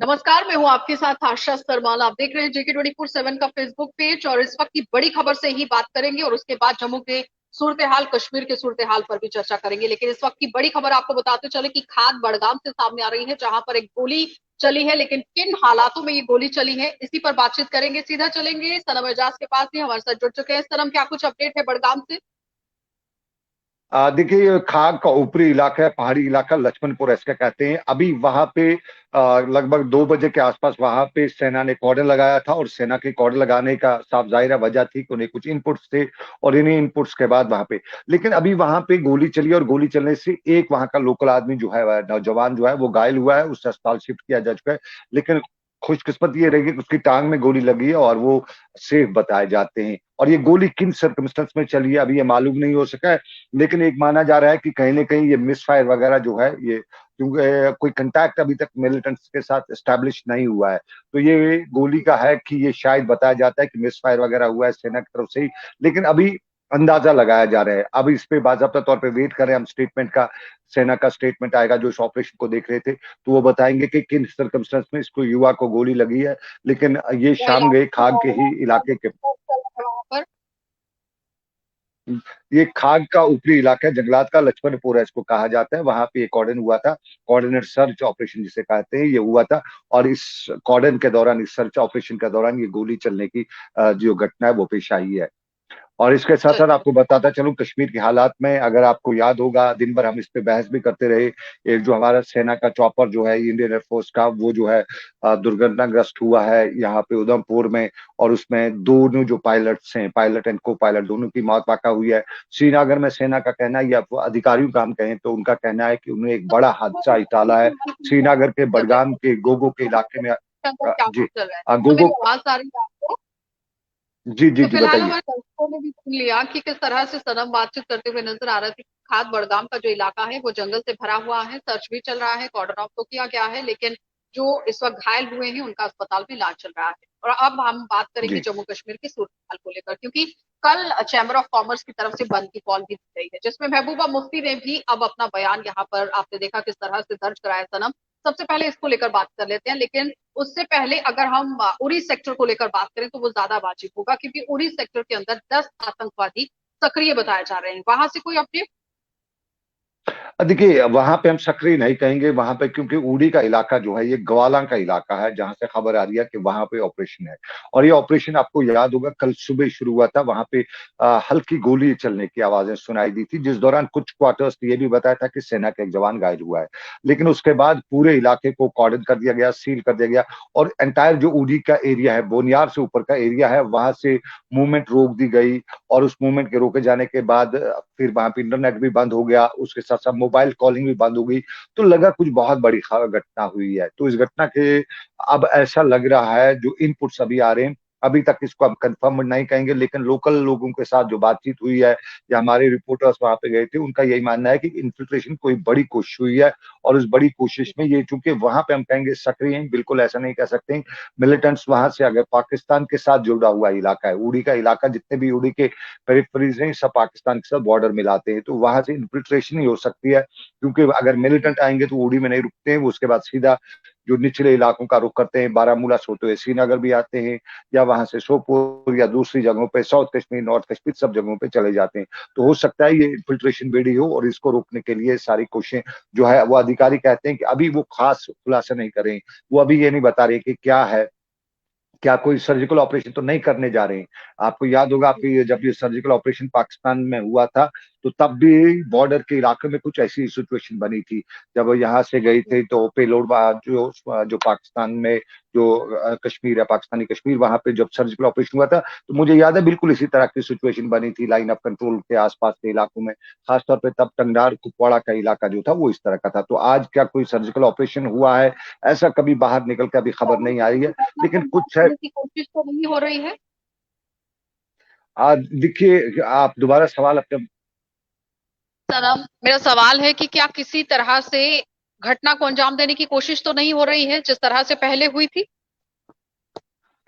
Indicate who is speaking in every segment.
Speaker 1: नमस्कार, मैं हूं आपके साथ आशा सरमाल। आप देख रहे हैं JK24/7 का फेसबुक पेज और इस वक्त की बड़ी खबर से ही बात करेंगे और उसके बाद जम्मू के सूरत हाल, कश्मीर के सूरत हाल पर भी चर्चा करेंगे। लेकिन इस वक्त की बड़ी खबर आपको बताते चले कि खाद बड़गाम से सामने आ रही है, जहां पर एक गोली चली है। लेकिन किन हालातों में ये गोली चली है, इसी पर बातचीत करेंगे। सीधा चलेंगे सनम एजाज के पास ही, हमारे साथ जुड़ चुके हैं। सनम, क्या कुछ अपडेट है बड़गाम से?
Speaker 2: देखिए, ये खाग का ऊपरी इलाका है, पहाड़ी इलाका लक्ष्मणपुर ऐसे कहते हैं। अभी वहां पे लगभग 2 बजे के आसपास वहां पे सेना ने कॉर्डन लगाया था, और सेना के कॉर्डन लगाने का साफ जाहिर वजह थी कि उन्हें कुछ इनपुट्स थे, और इन्हीं इनपुट्स के बाद वहां पे, लेकिन अभी वहां पे गोली चली, और गोली चलने से एक वहां का लोकल आदमी जो है, वह नौजवान जो है, वो घायल हुआ है, उसे अस्पताल शिफ्ट किया जा चुका है। लेकिन खुशकिस्मत ये रही कि उसकी टांग में गोली लगी है, और वो सेफ बताए जाते हैं। और ये गोली किन सर्कमस्टेंस में चली है अभी ये मालूम नहीं हो सका है। लेकिन एक माना जा रहा है कि कहीं ना कहीं ये मिस फायर वगैरह जो है, ये क्योंकि कोई कंटैक्ट अभी तक मिलिटेंट्स के साथ एस्टेब्लिश नहीं हुआ है, तो ये गोली का है कि ये शायद बताया जाता है कि मिस फायर वगैरह हुआ है सेना की तरफ से ही। लेकिन अभी अंदाजा लगाया जा रहा है। अब इस पे बाकायदा तौर पे वेट करें हम स्टेटमेंट का। सेना का स्टेटमेंट आएगा, जो इस ऑपरेशन को देख रहे थे, तो वो बताएंगे कि किन सर्कमस्टेंस में इसको युवा को गोली लगी है। लेकिन ये
Speaker 1: क्या
Speaker 2: शाम गए
Speaker 1: इलाका
Speaker 2: खाग के ही इलाके के।
Speaker 1: वहां पर?
Speaker 2: ये खाग का ऊपरी इलाका है, जंगलात का लक्ष्मणपुर है इसको कहा जाता है। वहां पे एक कॉर्डन हुआ था, कोऑर्डिनेट सर्च ऑपरेशन जिसे कहते हैं, ये हुआ था। और इस कॉर्डन के दौरान, इस सर्च ऑपरेशन के दौरान ये गोली चलने की जो घटना है वो पेश आई है। और इसके साथ साथ
Speaker 1: चलिए।
Speaker 2: आपको बताता चलूं कश्मीर के हालात में, अगर आपको याद होगा दिन भर हम इस पे बहस भी करते रहे। एक जो हमारा सेना का चॉपर जो है, इंडियन एयरफोर्स का, वो जो है दुर्घटनाग्रस्त हुआ है यहाँ पे उधमपुर में। और उसमें दोनों जो पायलट्स हैं, पायलट एंड को पायलट, दोनों की मौत वाक़ा हुई है। श्रीनगर में सेना का कहना है, या अधिकारियों का हम कहें तो उनका कहना है कि उन्हें एक बड़ा हादसा टाला है श्रीनगर के बडगाम के गोगो के इलाके में।
Speaker 1: क्या
Speaker 2: जी,
Speaker 1: कुछ चल रहा है? तो मेरी
Speaker 2: गोगो।
Speaker 1: आवाज आ रही है आपको?
Speaker 2: जी जी
Speaker 1: तो
Speaker 2: जी,
Speaker 1: फिलहाल
Speaker 2: बताइए।
Speaker 1: हमारे दर्शकों ने भी सुन लिया कि किस तरह से सनम बातचीत करते हुए नजर आ रहे थे। खाद बड़गाम का जो इलाका है वो जंगल से भरा हुआ है, सर्च भी चल रहा है, कॉर्डन ऑफ तो किया गया है, लेकिन जो इस वक्त घायल हुए हैं उनका अस्पताल में इलाज चल रहा है। और अब हम बात करेंगे
Speaker 2: जी
Speaker 1: जम्मू कश्मीर की सूरत हाल को लेकर, क्योंकि कल चैम्बर ऑफ कॉमर्स की तरफ से बंद की कॉल भी दी गई है, जिसमें महबूबा मुफ्ती ने भी अब अपना बयान यहाँ पर आपने देखा किस तरह से दर्ज कराया। सनम, सबसे पहले इसको लेकर बात कर लेते हैं, लेकिन उससे पहले अगर हम उरी सेक्टर को लेकर बात करें तो वो ज्यादा वाजिब होगा, क्योंकि उरी सेक्टर के अंदर 10 आतंकवादी सक्रिय बताए जा रहे हैं। वहां से कोई अपडेट?
Speaker 2: देखिए, वहां पे हम सक्रिय नहीं कहेंगे वहां पे, क्योंकि उड़ी का इलाका जो है ये ग्वाला का इलाका है, जहां से खबर आ रही है कि वहां पे ऑपरेशन है। और ये ऑपरेशन आपको याद होगा कल सुबह शुरू हुआ था। वहां पे हल्की गोली चलने की आवाजें सुनाई दी थी, जिस दौरान कुछ क्वार्टर्स ये भी बताया था कि सेना का एक जवान घायल हुआ है। लेकिन उसके बाद पूरे इलाके को कॉर्डन कर दिया गया, सील कर दिया गया। और एंटायर जो उड़ी का एरिया है, बोनियार से ऊपर का एरिया है, वहां से मूवमेंट रोक दी गई। और उस मूवमेंट के रोके जाने के बाद फिर वहां पे इंटरनेट भी बंद हो गया, उसके साथ साथ मोबाइल कॉलिंग भी बंद हो गई। तो लगा कुछ बहुत बड़ी घटना हुई है। तो इस घटना के अब ऐसा लग रहा है, जो इनपुट्स अभी आ रहे हैं, अभी तक इसको हम कंफर्म नहीं कहेंगे, लेकिन लोकल लोगों के साथ जो बातचीत हुई है, या हमारे रिपोर्टर्स वहां पे गए थे, उनका यही मानना है कि इन्फिल्ट्रेशन कोई बड़ी कोशिश हुई है। और उस बड़ी कोशिश में ये, चूंकि वहां पे हम कहेंगे सक्रिय हैं, बिल्कुल ऐसा नहीं कह सकते। मिलिटेंट्स वहां से अगर पाकिस्तान के साथ जुड़ा हुआ इलाका है, उड़ी का इलाका, जितने भी उड़ी के पेरिफेरीज हैं सब पाकिस्तान के साथ बॉर्डर मिलाते हैं, तो वहां से इन्फिल्ट्रेशन ही हो सकती है। क्योंकि अगर मिलिटेंट आएंगे तो उड़ी में नहीं रुकते हैं, वो उसके बाद सीधा जो निचले इलाकों का रुख करते हैं, बारामूला से होते हुए श्रीनगर भी आते हैं, या वहां से सोपोर या दूसरी जगहों पे, साउथ कश्मीर, नॉर्थ कश्मीर, सब जगहों पे चले जाते हैं। तो हो सकता है ये इन्फिल्ट्रेशन बेड़ी हो, और इसको रोकने के लिए सारी कोशिशें जो है, वो अधिकारी कहते हैं कि अभी वो खास खुलासा नहीं करें। वो अभी ये नहीं बता रहे कि क्या है, क्या कोई सर्जिकल ऑपरेशन तो नहीं करने जा रहे हैं। आपको याद होगा, आपकी जब ये सर्जिकल ऑपरेशन पाकिस्तान में हुआ था, तो तब भी बॉर्डर के इलाके में कुछ ऐसी सिचुएशन बनी थी। जब यहाँ से गई थी तो पेलोड जो जो पाकिस्तान में, जो कश्मीर है, पाकिस्तानी कश्मीर, वहां पे जब सर्जिकल ऑपरेशन हुआ था, तो मुझे याद है बिल्कुल इसी तरह की सिचुएशन बनी थी लाइन ऑफ कंट्रोल के आसपास के इलाकों में। खासतौर पर तब टंगडार कुपवाड़ा का इलाका जो था वो इस तरह का था। तो आज क्या कोई सर्जिकल ऑपरेशन हुआ है, ऐसा कभी बाहर निकल के अभी खबर नहीं आई है। लेकिन कुछ है।
Speaker 1: करने की कोशिश तो नहीं हो रही है?
Speaker 2: आज देखिए, आप दोबारा सवाल अपने।
Speaker 1: सनम, मेरा सवाल है कि क्या किसी तरह से घटना को अंजाम देने की कोशिश तो नहीं हो रही है जिस तरह से पहले हुई थी?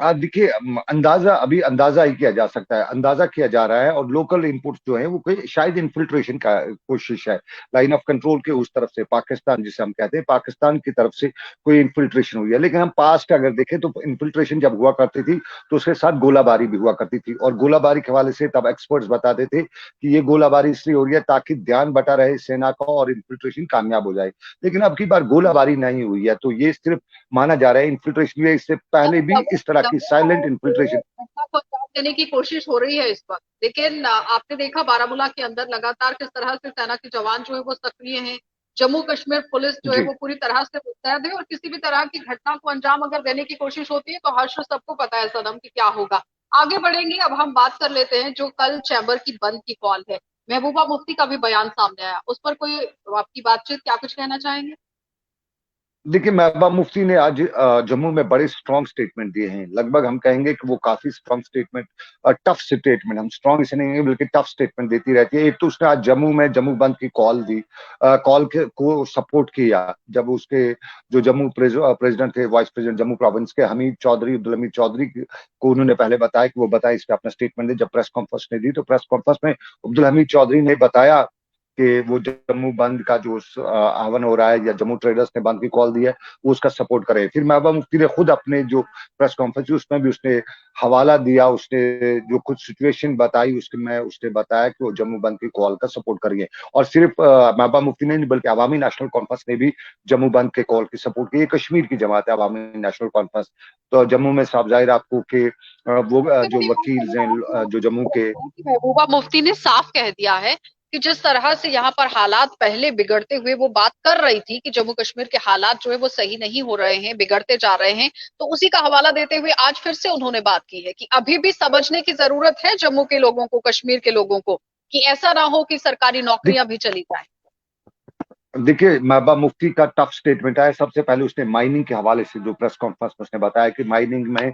Speaker 2: देखिए, अंदाजा अभी अंदाजा ही किया जा सकता है, अंदाजा किया जा रहा है, और लोकल इनपुट्स जो है वो कोई शायद इन्फिल्ट्रेशन का कोशिश है लाइन ऑफ कंट्रोल के उस तरफ से, पाकिस्तान जिसे हम कहते हैं, पाकिस्तान की तरफ से कोई इन्फिल्ट्रेशन हुई है। लेकिन हम पास्ट अगर देखें तो इन्फिल्ट्रेशन जब हुआ करती थी तो उसके साथ गोलाबारी भी हुआ करती थी, और गोलाबारी के हवाले से तब एक्सपर्ट्स बताते थे कि ये गोलाबारी इसलिए हो रही है ताकि ध्यान बटा रहे सेना का और इन्फिल्ट्रेशन कामयाब हो जाए। लेकिन अब की बार गोलाबारी नहीं हुई है, तो ये सिर्फ माना जा रहा है इन्फिल्ट्रेशन हुई है। इससे पहले भी
Speaker 1: जम्मू
Speaker 2: इस तरह की
Speaker 1: जम्मू
Speaker 2: साइलेंट
Speaker 1: को
Speaker 2: इन्फिल्ट्रेशन।
Speaker 1: घटना को अंजाम देने की कोशिश हो रही है इस वक्त, लेकिन आपने देखा बारामूला के अंदर लगातार किस तरह से सेना के जवान जो है वो सक्रिय हैं। जम्मू कश्मीर पुलिस जो है
Speaker 2: जी।
Speaker 1: वो पूरी तरह से मुस्तैद है, और किसी भी तरह की घटना को अंजाम अगर देने की कोशिश होती है तो हर्ष सबको पता है सनम कि क्या होगा। आगे बढ़ेंगे, अब हम बात कर लेते हैं जो कल चैम्बर की बंद की कॉल है। महबूबा मुफ्ती का भी बयान सामने आया, उस पर कोई आपकी बातचीत, क्या कुछ कहना चाहेंगे?
Speaker 2: देखिए, महबूबा मुफ्ती ने आज जम्मू में बड़े स्ट्रॉन्ग स्टेटमेंट दिए हैं। लगभग हम कहेंगे कि वो काफी स्ट्रॉन्ग स्टेटमेंट, टफ स्टेटमेंट, हम स्ट्रॉन्ग इसे नहीं बल्कि टफ स्टेटमेंट देती रहती है। एक तो उसने आज जम्मू में जम्मू बंद की कॉल दी, कॉल के को सपोर्ट किया जब उसके जो जम्मू प्रेसिडेंट थे, वाइस प्रेसिडेंट जम्मू प्रोविंस के हमीद चौधरी, अब्दुल हमीद चौधरी को उन्होंने पहले बताया कि वो बताए, इस पे अपना स्टेटमेंट दे। जब प्रेस कॉन्फ्रेंस ने दी तो प्रेस कॉन्फ्रेंस में अब्दुल हमीद चौधरी ने बताया कि वो जम्मू बंद का जो आहवान हो रहा है या जम्मू ट्रेडर्स ने बंद की कॉल दी है वो उसका सपोर्ट करे। फिर महबूबा मुफ्ती ने खुद अपने जो प्रेस कॉन्फ्रेंस उसमें भी उसने हवाला दिया, उसने जो कुछ सिचुएशन बताई उसमें उसने बताया कि वो जम्मू बंद की कॉल का सपोर्ट करिए। और सिर्फ महबूबा मुफ्ती ने नहीं बल्कि अवामी नेशनल कॉन्फ्रेंस ने भी जम्मू बंद के कॉल की सपोर्ट की। ये कश्मीर की जमात है अवामी नेशनल कॉन्फ्रेंस। तो जम्मू में साफ जाहिर आपको कि वो
Speaker 1: सबसे
Speaker 2: जो
Speaker 1: बड़ी बात
Speaker 2: वकील
Speaker 1: अगर
Speaker 2: हैं
Speaker 1: आप यहाँ
Speaker 2: जो जम्मू के।
Speaker 1: कि महबूबा मुफ्ती ने साफ कह दिया है कि जिस तरह से यहाँ पर हालात पहले बिगड़ते हुए वो बात कर रही थी कि जम्मू कश्मीर के हालात जो है वो सही नहीं हो रहे हैं, बिगड़ते जा रहे हैं, तो उसी का हवाला देते हुए आज फिर से उन्होंने बात की है कि अभी भी समझने की जरूरत है जम्मू के लोगों को, कश्मीर के लोगों को, कि ऐसा ना हो कि सरकारी नौकरियां भी चली जाए।
Speaker 2: देखिए, महबूबा मुफ्ती का टफ स्टेटमेंट है। सबसे पहले उसने माइनिंग के हवाले से जो प्रेस कॉन्फ्रेंस में उसने बताया कि माइनिंग में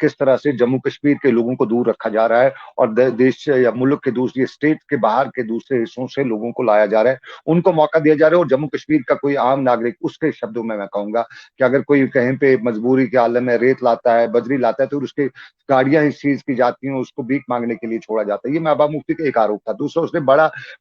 Speaker 2: किस तरह से जम्मू कश्मीर के लोगों को दूर रखा जा रहा है और देश से या मुल्क के दूसरी स्टेट के बाहर के दूसरे हिस्सों से लोगों को लाया जा रहा है, उनको मौका दिया जा रहा है। और जम्मू कश्मीर का कोई आम नागरिक, उसके शब्दों में मैं कहूंगा कि अगर कोई कहीं पे मजबूरी के आलम में रेत लाता है, बजरी लाता है, तो उसके गाड़ियां इस चीज की जाती हैं, उसको भीख मांगने के लिए छोड़ा जाता है। ये महबूबा मुफ्ती का एक आरोप था। दूसरा, उसने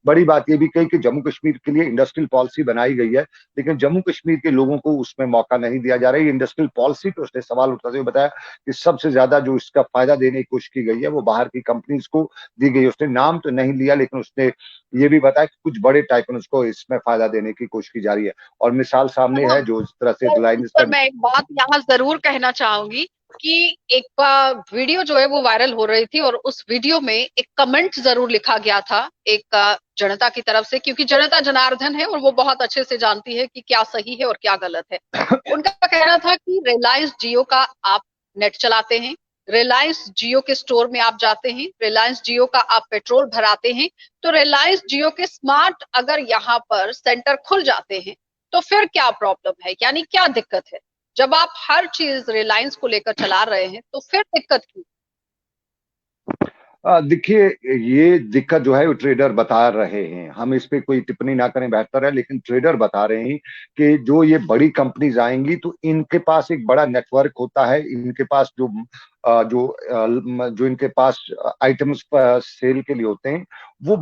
Speaker 2: बड़ी बात ये भी कही कि जम्मू कश्मीर के लिए इंडस्ट्रियल पॉलिसी बनाई गई है, लेकिन जम्मू कश्मीर के लोगों को उसमें मौका नहीं दिया जा रहा है। इंडस्ट्रियल पॉलिसी पे उसने सवाल उठाते हुए बताया कि सबसे ज्यादा जो इसका फायदा देने की कोशिश की गई है वो बाहर की कंपनीज को दी गई है। उसने नाम तो नहीं लिया, लेकिन उसने ये भी बताया कि कुछ बड़े टाइकून्स को इसमें फायदा देने की कोशिश की जा रही है। और मिसाल सामने है जो इस तरह से
Speaker 1: पर इस
Speaker 2: रिलायंस का।
Speaker 1: पर मैं एक बात यहाँ जरूर कहना चाहूंगी कि एक वीडियो जो है वो वायरल हो रही थी, और उस वीडियो में एक कमेंट जरूर लिखा गया था एक जनता की तरफ से, क्योंकि जनता जनार्दन है और वो बहुत अच्छे से जानती है कि क्या सही है और क्या गलत है। उनका कहना था कि रिलायंस जियो का आप नेट चलाते हैं, रिलायंस जियो के स्टोर में आप जाते हैं, रिलायंस जियो का आप पेट्रोल भराते हैं, तो रिलायंस जियो के स्मार्ट अगर यहाँ पर सेंटर खुल जाते हैं तो फिर क्या प्रॉब्लम है, यानी क्या दिक्कत है? जब आप हर चीज रिलायंस को लेकर चला रहे हैं तो फिर दिक्कत क्यों?
Speaker 2: देखिए, ये दिक्कत जो है वो ट्रेडर बता रहे हैं, हम इस पे कोई टिप्पणी ना करें बेहतर है, लेकिन ट्रेडर बता रहे हैं कि जो ये बड़ी कंपनीज आएंगी तो इनके पास एक बड़ा नेटवर्क होता है। इनके पास जो इनके पास आइटम्स सेल के लिए होते हैं वो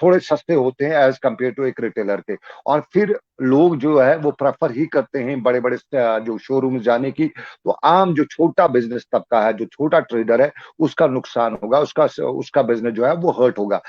Speaker 2: थोड़े सस्ते होते हैं एज कंपेयर टू एक रिटेलर के। और फिर लोग जो है वो प्रेफर ही करते हैं बड़े बड़े जो शोरूम जाने की। तो आम जो छोटा बिजनेस तबका है, जो छोटा ट्रेडर है, उसका नुकसान होगा, उसका उसका बिजनेस जो है वो हर्ट होगा।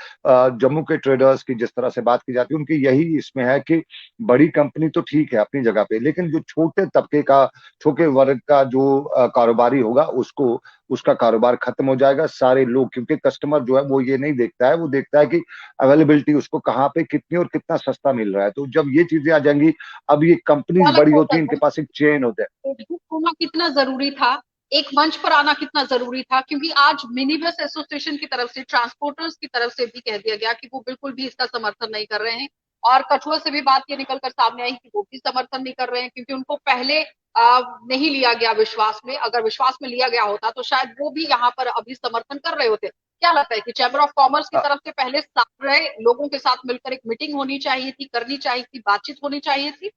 Speaker 2: जम्मू के ट्रेडर्स की जिस तरह से बात की जाती है उनकी यही इसमें है कि बड़ी कंपनी तो ठीक है अपनी जगह पे, लेकिन जो छोटे तबके का, छोटे वर्ग का जो कारोबारी होगा उसको उसका कारोबार खत्म हो जाएगा। सारे लोग, क्योंकि कस्टमर जो है वो ये नहीं देखता है, वो देखता है कि अवेलेबिलिटी उसको कहाँ पे कितनी और कितना सस्ता मिल रहा है। तो जब ये चीजें आ जाएंगी, अब ये कंपनीज
Speaker 1: अलग
Speaker 2: बड़ी होती
Speaker 1: होता
Speaker 2: है,
Speaker 1: था,
Speaker 2: इनके पास एक चेन होता है।
Speaker 1: एकजुट होना कितना जरूरी था, एक मंच पर आना कितना जरूरी था, क्योंकि आज मिनी बस एसोसिएशन की तरफ से, ट्रांसपोर्टर्स की तरफ से भी कह दिया गया कि वो बिल्कुल भी इसका समर्थन नहीं कर रहे हैं। और कठुआ से भी बात ये निकल कर सामने आई कि वो भी समर्थन नहीं कर रहे हैं, क्योंकि उनको पहले नहीं लिया गया विश्वास में। अगर विश्वास में लिया गया होता तो शायद वो भी यहाँ पर अभी समर्थन कर रहे होते। क्या लगता है कि चैम्बर ऑफ कॉमर्स की तरफ से पहले सारे लोगों के साथ मिलकर एक मीटिंग होनी चाहिए थी, करनी चाहिए थी, बातचीत होनी चाहिए थी?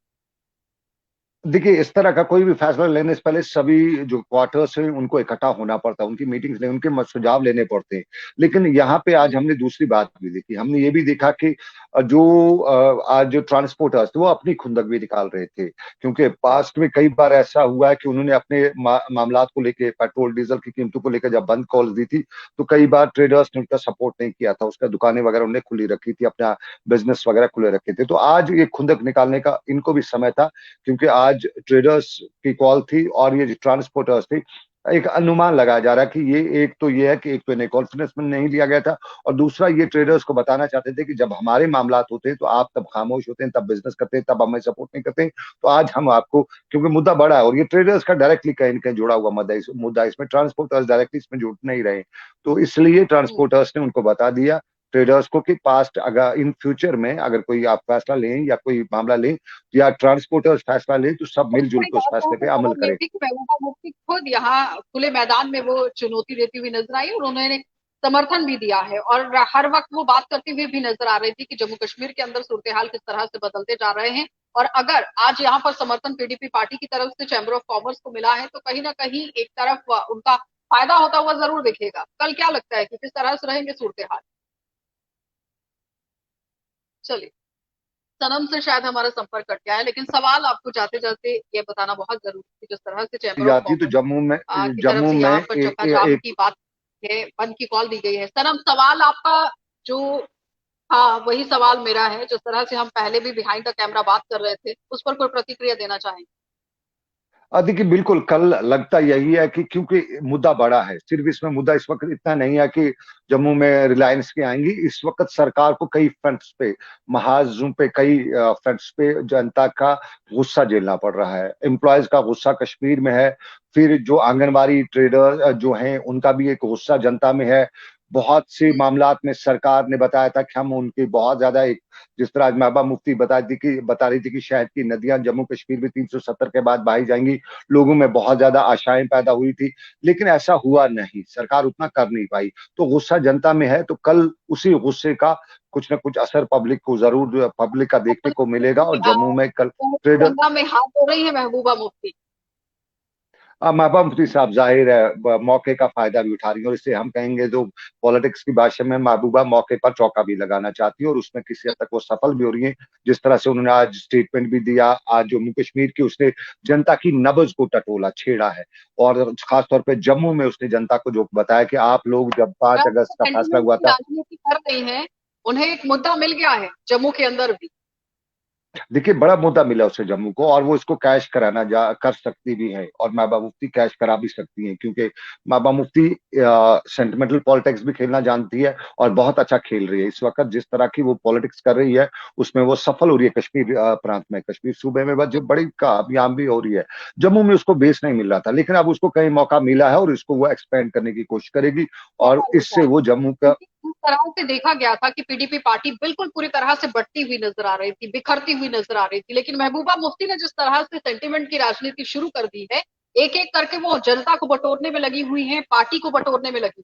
Speaker 2: देखिए, इस तरह का कोई भी फैसला लेने से पहले सभी जो क्वार्टर्स हैं उनको इकट्ठा होना पड़ता है, उनकी मीटिंग्स ले, उनके सुझाव लेने पड़ते हैं। लेकिन यहाँ पे आज हमने दूसरी बात भी देखी, हमने ये भी देखा कि आज जो ट्रांसपोर्टर्स थे वो अपनी खुंदक भी निकाल रहे थे, क्योंकि पास्ट में कई बार ऐसा हुआ है कि उन्होंने अपने मामलात को लेके, पेट्रोल डीजल की कीमतों को लेकर जब बंद कॉल दी थी, तो कई बार ट्रेडर्स ने उनका सपोर्ट नहीं किया था, उसका दुकानें वगैरह उन्होंने खुली रखी थी, अपना बिजनेस वगैरह खुले रखे थे। तो आज ये खुंदक निकालने का इनको भी समय था, क्योंकि आज ट्रेडर्स की कॉल थी और ये जो ट्रांसपोर्टर्स थी, एक अनुमान लगाया जा रहा है कि ये एक तो ये है कि एक तो इन्हें कॉन्फिडेंस में नहीं लिया गया था, और दूसरा ये ट्रेडर्स को बताना चाहते थे कि जब हमारे मामलात होते हैं तो आप तब खामोश होते हैं, तब बिजनेस करते हैं, तब हमें सपोर्ट नहीं करते, तो आज हम आपको, क्योंकि मुद्दा बड़ा है और ये ट्रेडर्स का डायरेक्टली कहीं न कहीं जुड़ा हुआ मुद्दा इसमें ट्रांसपोर्टर्स डायरेक्टली इसमें जुड़ नहीं रहे, तो इसलिए ट्रांसपोर्टर्स ने उनको बता दिया ट्रेडर्स को कि पास्ट अगर इन फ्यूचर में अगर कोई आप फैसला लें या कोई मामला लें या ट्रांसपोर्टर्स फैसला लें, तो सब
Speaker 1: और
Speaker 2: मिलजुल
Speaker 1: बड़ी
Speaker 2: के उस
Speaker 1: बात है
Speaker 2: फैसले
Speaker 1: कि
Speaker 2: पे अमल
Speaker 1: खबर ये
Speaker 2: करें।
Speaker 1: थी कि महबूबा मुफ्ती खुद यहाँ खुले मैदान में वो चुनौती देती हुई नजर आई और उन्होंने समर्थन भी दिया है और हर वक्त वो बात करती हुई भी नजर आ रही थी कि जम्मू कश्मीर के अंदर सूरत हाल किस तरह से बदलते जा रहे हैं। और अगर आज यहाँ पर समर्थन पीडीपी पार्टी की तरफ से चैम्बर ऑफ कॉमर्स को मिला है तो कहीं ना कहीं एक तरफ उनका फायदा होता हुआ जरूर दिखेगा। कल क्या लगता है कि किस तरह से रहेंगे सूरत हाल? चलिए, सनम से शायद हमारा संपर्क कट गया है, लेकिन सवाल आपको जाते जाते ये बताना बहुत जरूरी है, जिस तरह से चैम्बर ऑफ
Speaker 2: जाती तो
Speaker 1: कॉमर्स
Speaker 2: जम्मू में,
Speaker 1: की तरफ से
Speaker 2: में
Speaker 1: यहाँ पर चक्का जाम
Speaker 2: एक
Speaker 1: की बात है, बंद की कॉल दी गई है। सनम, सवाल आपका जो, हाँ वही सवाल मेरा है, जिस तरह से हम पहले भी बिहाइंड द कैमरा बात कर रहे थे उस पर कोई प्रतिक्रिया देना चाहेंगे?
Speaker 2: देखिए, बिल्कुल कल लगता यही है कि क्योंकि मुद्दा बड़ा है, सिर्फ इसमें मुद्दा इस वक्त इतना नहीं है कि जम्मू में रिलायंस की आएंगी, इस वक्त सरकार को कई फ्रंट्स पे, महाजों पे, कई फ्रंट्स पे जनता का गुस्सा झेलना पड़ रहा है। एम्प्लॉयज का गुस्सा कश्मीर में है, फिर जो आंगनबाड़ी ट्रेडर जो हैं उनका भी एक गुस्सा जनता में है। बहुत से मामलात में सरकार ने बताया था कि हम उनकी बहुत ज्यादा एक, जिस तरह आज महबूबा मुफ्ती बता रही थी कि शहद की नदियां जम्मू कश्मीर में 370 के बाद बहाई जाएंगी, लोगों में बहुत ज्यादा आशाएं पैदा हुई थी, लेकिन ऐसा हुआ नहीं, सरकार उतना कर नहीं पाई, तो गुस्सा जनता में है। तो कल उसी गुस्से का कुछ ना कुछ असर पब्लिक का देखने को मिलेगा, और जम्मू में कल ट्रेडर,
Speaker 1: गंगा में हाथ धो रही है महबूबा मुफ्ती।
Speaker 2: महबूबा मुफ्ती साहब जाहिर है मौके का फायदा भी उठा रही है, और इससे हम कहेंगे जो पॉलिटिक्स की भाषा में, महबूबा मौके पर चौका भी लगाना चाहती है और उसमें किसी हद तक वो सफल भी हो रही है। जिस तरह से उन्होंने आज स्टेटमेंट भी दिया, आज जम्मू कश्मीर की उसने जनता की नब्ज को टटोला, छेड़ा है, और खासतौर पर जम्मू में उसने जनता को जो बताया कि आप लोग जब 5 अगस्त का फैसला
Speaker 1: सेंटिमेंट
Speaker 2: हुआ
Speaker 1: की
Speaker 2: था।
Speaker 1: राजनीति कर रही हैं, उन्हें एक मुद्दा मिल गया है जम्मू के अंदर भी।
Speaker 2: देखिए, बड़ा मुद्दा मिला उसे जम्मू को, और वो इसको कैश कराना जा कर सकती भी है, और महबूबा मुफ्ती कैश करा भी सकती हैं, क्योंकि महबूबा मुफ्ती सेंटिमेंटल पॉलिटिक्स भी खेलना जानती है और बहुत अच्छा खेल रही है। इस वक्त जिस तरह की वो पॉलिटिक्स कर रही है उसमें वो सफल हो रही है, कश्मीर प्रांत में, कश्मीर सूबे में जो बड़ी कामयाब भी हो रही है। जम्मू में उसको बेस नहीं मिल रहा था, लेकिन अब उसको कहीं मौका मिला है और इसको वो एक्सपेंड करने की कोशिश करेगी, और
Speaker 1: ऐसा होता
Speaker 2: इससे
Speaker 1: है
Speaker 2: वो जम्मू का,
Speaker 1: क्योंकि जिस तरह से देखा गया था कि पीडीपी पार्टी बिल्कुल पूरी तरह से बटती हुई नजर आ रही थी, बिखरती हुई नजर आ रही थी, लेकिन महबूबा मुफ्ती ने जिस तरह से सेंटिमेंट की राजनीति शुरू कर दी है, एक एक करके वो जनता को बटोरने में लगी हुई है, पार्टी को बटोरने में लगी।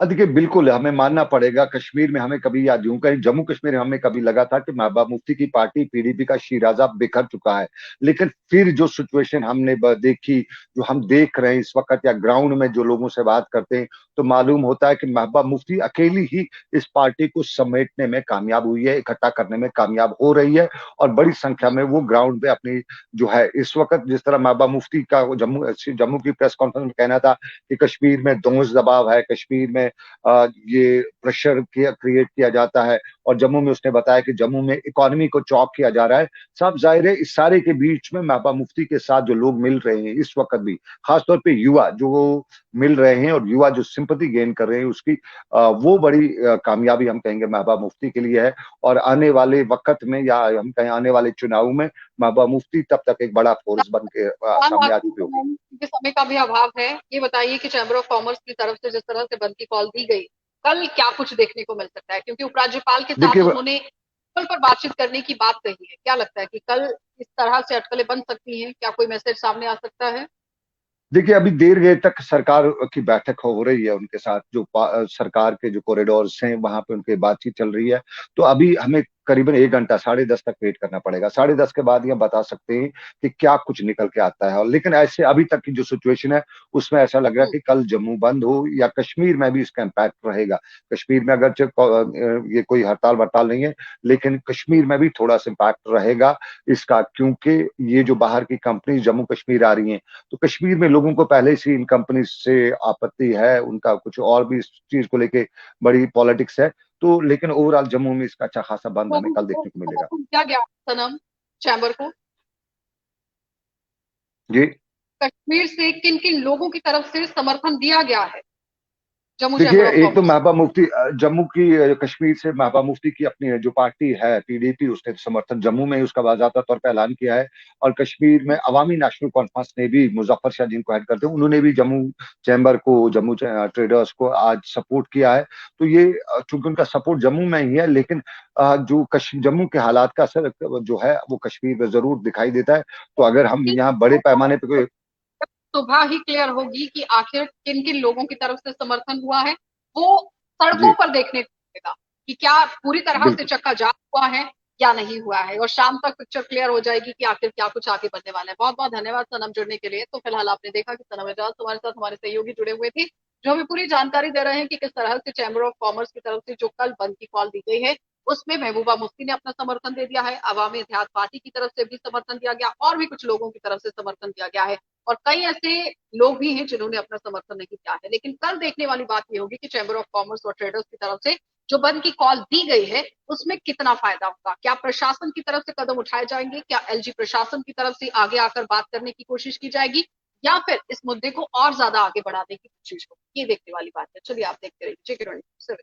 Speaker 2: देखिए, बिल्कुल हमें मानना पड़ेगा, कश्मीर में हमें कभी, याद यूं कहीं जम्मू कश्मीर में हमें कभी लगा था कि महबूबा मुफ्ती की पार्टी पीडीपी का शिराजा बिखर चुका है, लेकिन फिर जो सिचुएशन हमने देखी, जो हम देख रहे हैं इस वक्त, या ग्राउंड में जो लोगों से बात करते हैं, तो मालूम होता है कि महबूबा मुफ्ती अकेली ही इस पार्टी को समेटने में कामयाब हुई है, इकट्ठा करने में कामयाब हो रही है, और बड़ी संख्या में वो ग्राउंड पे अपनी जो है, इस वक्त जिस तरह महबूबा मुफ्ती का जम्मू जम्मू की प्रेस कॉन्फ्रेंस में कहना था कि कश्मीर में दोष दबाव है, कश्मीर में ये प्रेशर क्रिएट किया जाता है, और जम्मू में उसने बताया कि जम्मू में इकोनॉमी को चॉक किया जा रहा है। सब जाहिर है इस सारे के बीच में महबूबा मुफ्ती के साथ जो लोग मिल रहे हैं इस वक्त भी, खासतौर पे युवा जो मिल रहे हैं और युवा जो सिंपैथी गेन कर रहे हैं, उसकी वो बड़ी कामयाबी हम कहेंगे महबूबा मुफ्ती के लिए है, और आने वाले वक्त में, या हम कहें आने वाले चुनाव में, महबूबा मुफ्ती तब तक एक बड़ा फोर्स बन के
Speaker 1: सवाल
Speaker 2: सामने आ
Speaker 1: आखिरी
Speaker 2: चुकी होगी।
Speaker 1: क्योंकि समय का भी अभाव है, ये बताइए कि चैम्बर ऑफ कॉमर्स की तरफ से जिस तरह से बंद की कॉल दी गई, कल क्या कुछ देखने को मिल सकता है? क्योंकि उपराज्यपाल के साथ
Speaker 2: देखिए,
Speaker 1: उन्होंने कल पर बातचीत करने की बात कही है, क्या लगता है कि कल इस तरह से अटकलें बन सकती हैं? क्या कोई मैसेज सामने आ सकता है?
Speaker 2: देखिए, अभी देर देर तक सरकार की बैठक हो रही है उनके साथ, जो सरकार के जो कॉरिडोर्स हैं वहां पे उनकी बातचीत चल रही है, तो अभी हमें करीबन 1 घंटा 10:30 तक वेट करना पड़ेगा। 10:30 के बाद ये बता सकते हैं कि क्या कुछ निकल के आता है। और लेकिन ऐसे अभी तक की जो सिचुएशन है उसमें ऐसा लग रहा है कि कल जम्मू बंद हो या कश्मीर में भी इसका इम्पैक्ट रहेगा। कश्मीर में अगर ये कोई हड़ताल वड़ताल नहीं है, लेकिन कश्मीर में भी थोड़ा सा इम्पैक्ट रहेगा इसका, क्योंकि ये जो बाहर की कंपनी जम्मू कश्मीर आ रही हैं, तो कश्मीर में लोगों को पहले से इन कंपनी से आपत्ति है, उनका कुछ और भी इस चीज को लेके बड़ी पॉलिटिक्स है। तो लेकिन ओवरऑल जम्मू में इसका अच्छा खासा बंद हमें कल देखने को मिलेगा।
Speaker 1: क्या गया सनम चैम्बर को
Speaker 2: जी
Speaker 1: कश्मीर से किन किन लोगों की तरफ से समर्थन दिया गया है जम्मू
Speaker 2: देखिए,
Speaker 1: चैम्बर ऑफ
Speaker 2: एक तो
Speaker 1: कॉमर्स?
Speaker 2: महबूबा मुफ्ती जम्मू की कश्मीर से महबूबा मुफ्ती की अपनी जो पार्टी है पीडीपी, उसने समर्थन जम्मू में ही उसका बाकायदा तौर पर ऐलान किया है। और कश्मीर में अवामी नेशनल कॉन्फ्रेंस ने भी, मुजफ्फर शाह जिनको हेड करते हैं, उन्होंने भी जम्मू चैम्बर को, जम्मू ट्रेडर्स को आज सपोर्ट किया है। तो ये चूंकि उनका सपोर्ट जम्मू में ही है, लेकिन जो जम्मू के हालात का असर जो है वो कश्मीर में जरूर दिखाई देता है। तो अगर हम यहाँ बड़े पैमाने पर कोई
Speaker 1: सुबह ही क्लियर होगी कि आखिर किन किन लोगों की तरफ से समर्थन हुआ है, वो सड़कों
Speaker 2: जी
Speaker 1: पर देखने को मिलेगा कि क्या पूरी तरह से
Speaker 2: बिल्कुल
Speaker 1: चक्का जाम हुआ है या नहीं हुआ है, और शाम तक पिक्चर क्लियर हो जाएगी कि आखिर क्या कुछ आगे बनने वाला है। बहुत बहुत धन्यवाद सनम जुड़ने के लिए। तो फिलहाल आपने देखा कि सनम एजाज हमारे साथ हमारे सहयोगी जुड़े हुए थे, जो हमें पूरी जानकारी दे रहे हैं कि किस तरह से चैम्बर ऑफ कॉमर्स की तरफ से जो कल बंद की कॉल दी गई है उसमें महबूबा मुफ्ती ने अपना समर्थन दे दिया है, अवामी इत्तेहाद पार्टी की तरफ से भी समर्थन दिया गया, और भी कुछ लोगों की तरफ से समर्थन दिया गया है, और कई ऐसे लोग भी हैं जिन्होंने अपना समर्थन नहीं किया है। लेकिन कल देखने वाली बात यह होगी कि चैम्बर ऑफ कॉमर्स और ट्रेडर्स की तरफ से जो बंद की कॉल दी गई है उसमें कितना फायदा होगा। क्या प्रशासन की तरफ से कदम उठाए जाएंगे, क्या एलजी प्रशासन की तरफ से आगे आकर बात करने की कोशिश की जाएगी, या फिर इस मुद्दे को और ज्यादा आगे बढ़ाने की कोशिश होगी, ये देखने वाली बात है। चलिए आप देखते रहिए JK24/7।